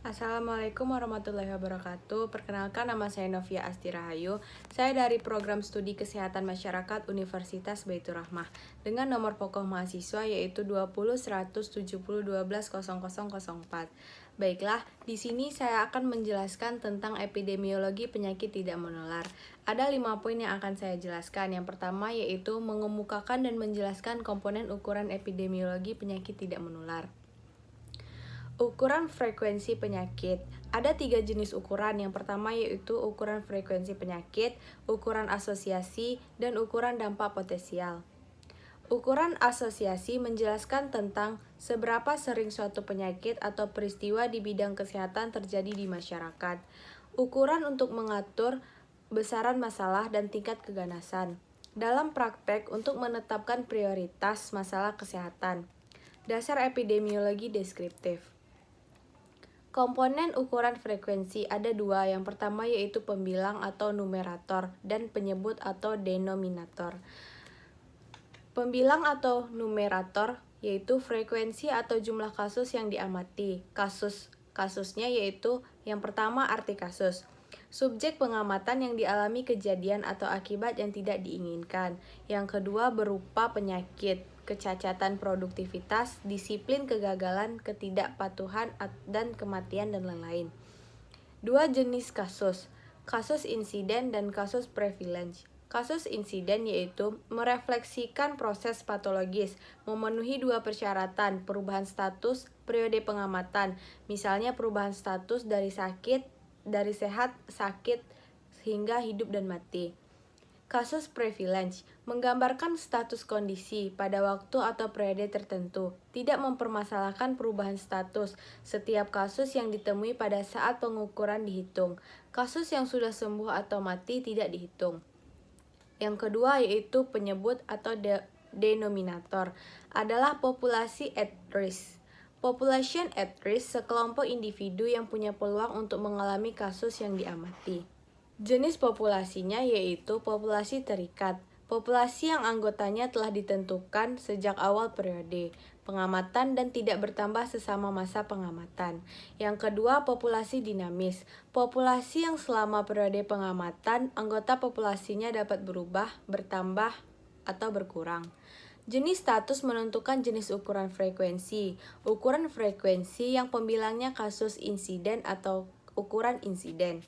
Assalamualaikum warahmatullahi wabarakatuh. Perkenalkan, nama saya Novia Asti Rahayu. Saya dari Program Studi Kesehatan Masyarakat Universitas Baitur Rahmah dengan nomor pokok mahasiswa yaitu 20 170 12 0004. Baiklah, di sini saya akan menjelaskan tentang epidemiologi penyakit tidak menular. Ada 5 poin yang akan saya jelaskan. Yang pertama yaitu mengemukakan dan menjelaskan komponen ukuran epidemiologi penyakit tidak menular. Ukuran frekuensi penyakit. Ada 3 jenis ukuran. Yang pertama yaitu ukuran frekuensi penyakit, ukuran asosiasi, dan ukuran dampak potensial. Ukuran asosiasi menjelaskan tentang seberapa sering suatu penyakit atau peristiwa di bidang kesehatan terjadi di masyarakat. Ukuran untuk mengatur besaran masalah dan tingkat keganasan. Dalam praktek untuk menetapkan prioritas masalah kesehatan. Dasar epidemiologi deskriptif. Komponen ukuran frekuensi ada 2. Yang pertama yaitu pembilang atau numerator dan penyebut atau denominator. Pembilang atau numerator yaitu frekuensi atau jumlah kasus yang diamati. Kasusnya yaitu yang pertama arti kasus. Subjek pengamatan yang dialami kejadian atau akibat yang tidak diinginkan. Yang kedua berupa penyakit, kecacatan produktivitas, disiplin kegagalan, ketidakpatuhan, dan kematian dan lain-lain. 2 jenis kasus, kasus insiden dan kasus prevalence. Kasus insiden yaitu merefleksikan proses patologis, memenuhi 2 persyaratan, perubahan status, periode pengamatan, misalnya perubahan status dari sehat, sakit, hingga hidup dan mati. Kasus prevalence menggambarkan status kondisi pada waktu atau periode tertentu, tidak mempermasalahkan perubahan status. Setiap kasus yang ditemui pada saat pengukuran dihitung. Kasus yang sudah sembuh atau mati tidak dihitung. Yang kedua yaitu penyebut atau denominator adalah populasi at risk. Population at risk sekelompok individu yang punya peluang untuk mengalami kasus yang diamati. Jenis populasinya yaitu populasi terikat, populasi yang anggotanya telah ditentukan sejak awal periode pengamatan dan tidak bertambah sesama masa pengamatan. Yang kedua, populasi dinamis, populasi yang selama periode pengamatan anggota populasinya dapat berubah, bertambah, atau berkurang. Jenis status menentukan jenis ukuran frekuensi. Ukuran frekuensi yang pembilangnya kasus insiden atau ukuran insiden.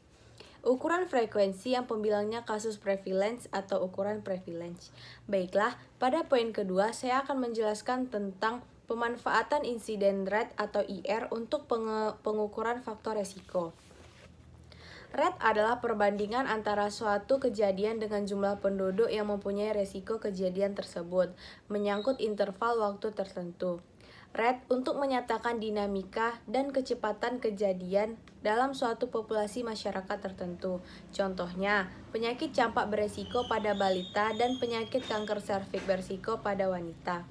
Ukuran frekuensi yang pembilangnya kasus prevalence atau ukuran prevalence. Baiklah, pada poin kedua saya akan menjelaskan tentang pemanfaatan incident rate atau IR untuk pengukuran faktor resiko. Rate adalah perbandingan antara suatu kejadian dengan jumlah penduduk yang mempunyai resiko kejadian tersebut, menyangkut interval waktu tertentu. Rate untuk menyatakan dinamika dan kecepatan kejadian dalam suatu populasi masyarakat tertentu. Contohnya, penyakit campak beresiko pada balita dan penyakit kanker serviks beresiko pada wanita.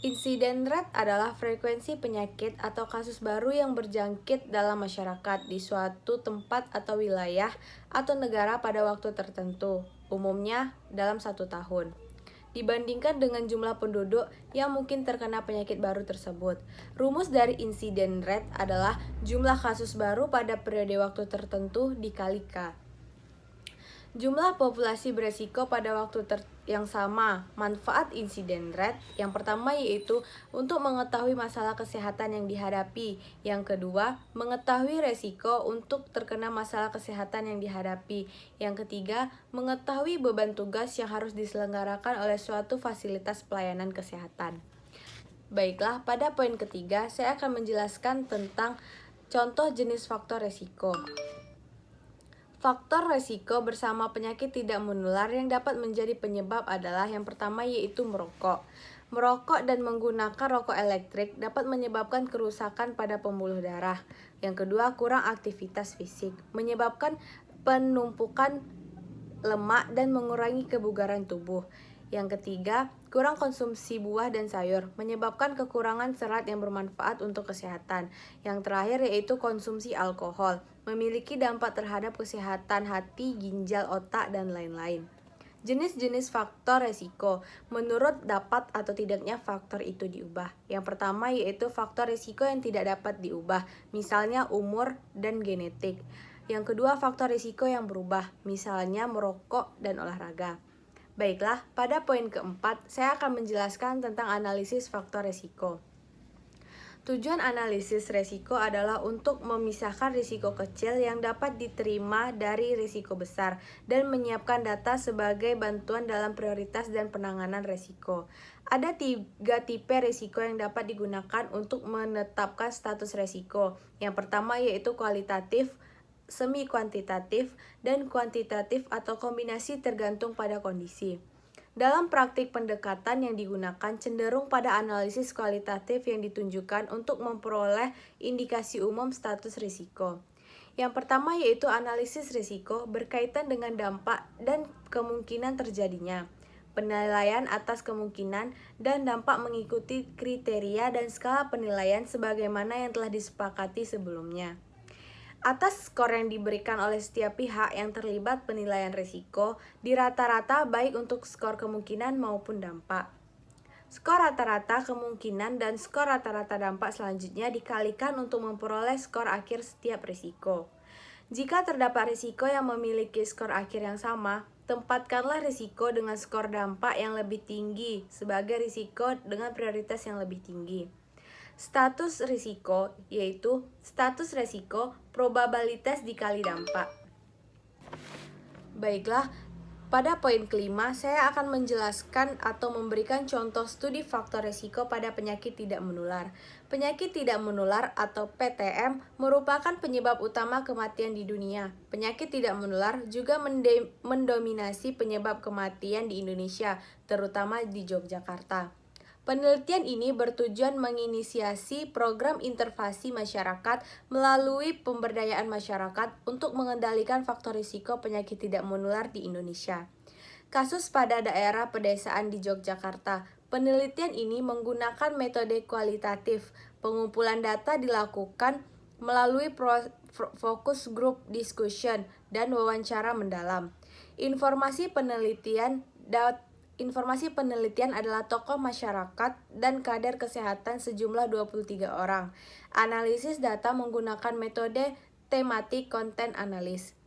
Incident rate adalah frekuensi penyakit atau kasus baru yang berjangkit dalam masyarakat di suatu tempat atau wilayah atau negara pada waktu tertentu, umumnya dalam 1 tahun. Dibandingkan dengan jumlah penduduk yang mungkin terkena penyakit baru tersebut. Rumus dari incident rate adalah jumlah kasus baru pada periode waktu tertentu dikali K. Jumlah populasi beresiko pada waktu yang sama. Manfaat incident rate yang pertama yaitu untuk mengetahui masalah kesehatan yang dihadapi. Yang kedua, mengetahui resiko untuk terkena masalah kesehatan yang dihadapi. Yang ketiga, mengetahui beban tugas yang harus diselenggarakan oleh suatu fasilitas pelayanan kesehatan. Baiklah, pada poin ketiga saya akan menjelaskan tentang contoh jenis faktor resiko. Faktor resiko bersama penyakit tidak menular yang dapat menjadi penyebab adalah yang pertama yaitu merokok. Merokok dan menggunakan rokok elektrik dapat menyebabkan kerusakan pada pembuluh darah. Yang kedua, kurang aktivitas fisik, menyebabkan penumpukan lemak dan mengurangi kebugaran tubuh. Yang ketiga, kurang konsumsi buah dan sayur, menyebabkan kekurangan serat yang bermanfaat untuk kesehatan. Yang terakhir yaitu konsumsi alkohol, memiliki dampak terhadap kesehatan hati, ginjal, otak, dan lain-lain. Jenis-jenis faktor resiko. Menurut dapat atau tidaknya faktor itu diubah. Yang pertama yaitu faktor resiko yang tidak dapat diubah, misalnya umur dan genetik. Yang kedua faktor resiko yang berubah, misalnya merokok dan olahraga. Baiklah, pada poin keempat, saya akan menjelaskan tentang analisis faktor resiko. Tujuan analisis risiko adalah untuk memisahkan risiko kecil yang dapat diterima dari risiko besar dan menyiapkan data sebagai bantuan dalam prioritas dan penanganan risiko. Ada 3 tipe risiko yang dapat digunakan untuk menetapkan status risiko. Yang pertama yaitu kualitatif, semi kuantitatif, dan kuantitatif atau kombinasi tergantung pada kondisi. Dalam praktik pendekatan yang digunakan cenderung pada analisis kualitatif yang ditunjukkan untuk memperoleh indikasi umum status risiko. Yang pertama yaitu analisis risiko berkaitan dengan dampak dan kemungkinan terjadinya. Penilaian atas kemungkinan dan dampak mengikuti kriteria dan skala penilaian sebagaimana yang telah disepakati sebelumnya. Atas skor yang diberikan oleh setiap pihak yang terlibat penilaian risiko, di rata-rata baik untuk skor kemungkinan maupun dampak. Skor rata-rata kemungkinan dan skor rata-rata dampak selanjutnya dikalikan untuk memperoleh skor akhir setiap risiko. Jika terdapat risiko yang memiliki skor akhir yang sama, tempatkanlah risiko dengan skor dampak yang lebih tinggi sebagai risiko dengan prioritas yang lebih tinggi. Status risiko yaitu status risiko probabilitas dikali dampak. Baiklah, pada poin kelima saya akan menjelaskan atau memberikan contoh studi faktor risiko pada penyakit tidak menular. Penyakit tidak menular atau PTM merupakan penyebab utama kematian di dunia. Penyakit tidak menular juga mendominasi penyebab kematian di Indonesia, terutama di Yogyakarta. Penelitian ini bertujuan menginisiasi program intervensi masyarakat melalui pemberdayaan masyarakat untuk mengendalikan faktor risiko penyakit tidak menular di Indonesia. Kasus pada daerah pedesaan di Yogyakarta. Penelitian ini menggunakan metode kualitatif. Pengumpulan data dilakukan melalui focus group discussion dan wawancara mendalam. Informasi penelitian adalah tokoh masyarakat dan kader kesehatan sejumlah 23 orang. Analisis data menggunakan metode thematic content analysis.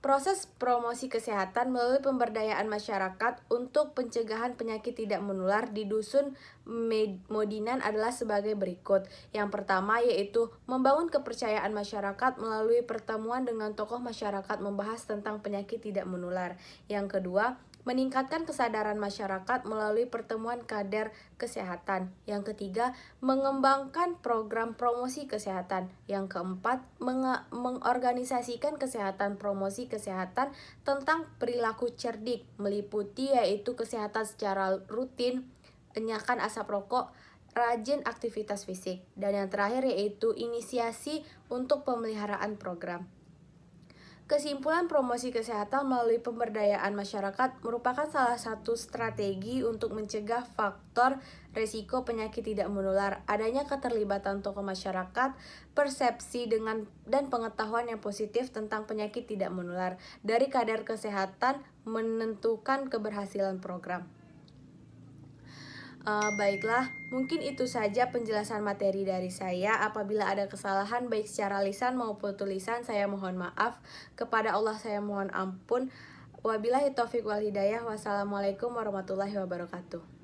Proses promosi kesehatan melalui pemberdayaan masyarakat untuk pencegahan penyakit tidak menular di Dusun Modinan adalah sebagai berikut. Yang pertama yaitu membangun kepercayaan masyarakat melalui pertemuan dengan tokoh masyarakat membahas tentang penyakit tidak menular. Yang kedua, meningkatkan kesadaran masyarakat melalui pertemuan kader kesehatan. Yang ketiga, mengembangkan program promosi kesehatan. Yang keempat, mengorganisasikan kesehatan promosi kesehatan tentang perilaku cerdik, meliputi yaitu kesehatan secara rutin, enyahkan asap rokok, rajin aktivitas fisik. Dan yang terakhir yaitu inisiasi untuk pemeliharaan program. Kesimpulan promosi kesehatan melalui pemberdayaan masyarakat merupakan salah satu strategi untuk mencegah faktor risiko penyakit tidak menular. Adanya keterlibatan tokoh masyarakat, persepsi dan pengetahuan yang positif tentang penyakit tidak menular dari kader kesehatan menentukan keberhasilan program. Baiklah, mungkin itu saja penjelasan materi dari saya. Apabila ada kesalahan baik secara lisan maupun tulisan, saya mohon maaf. Kepada Allah saya mohon ampun. Wabillahi taufiq wal hidayah. Wassalamualaikum warahmatullahi wabarakatuh.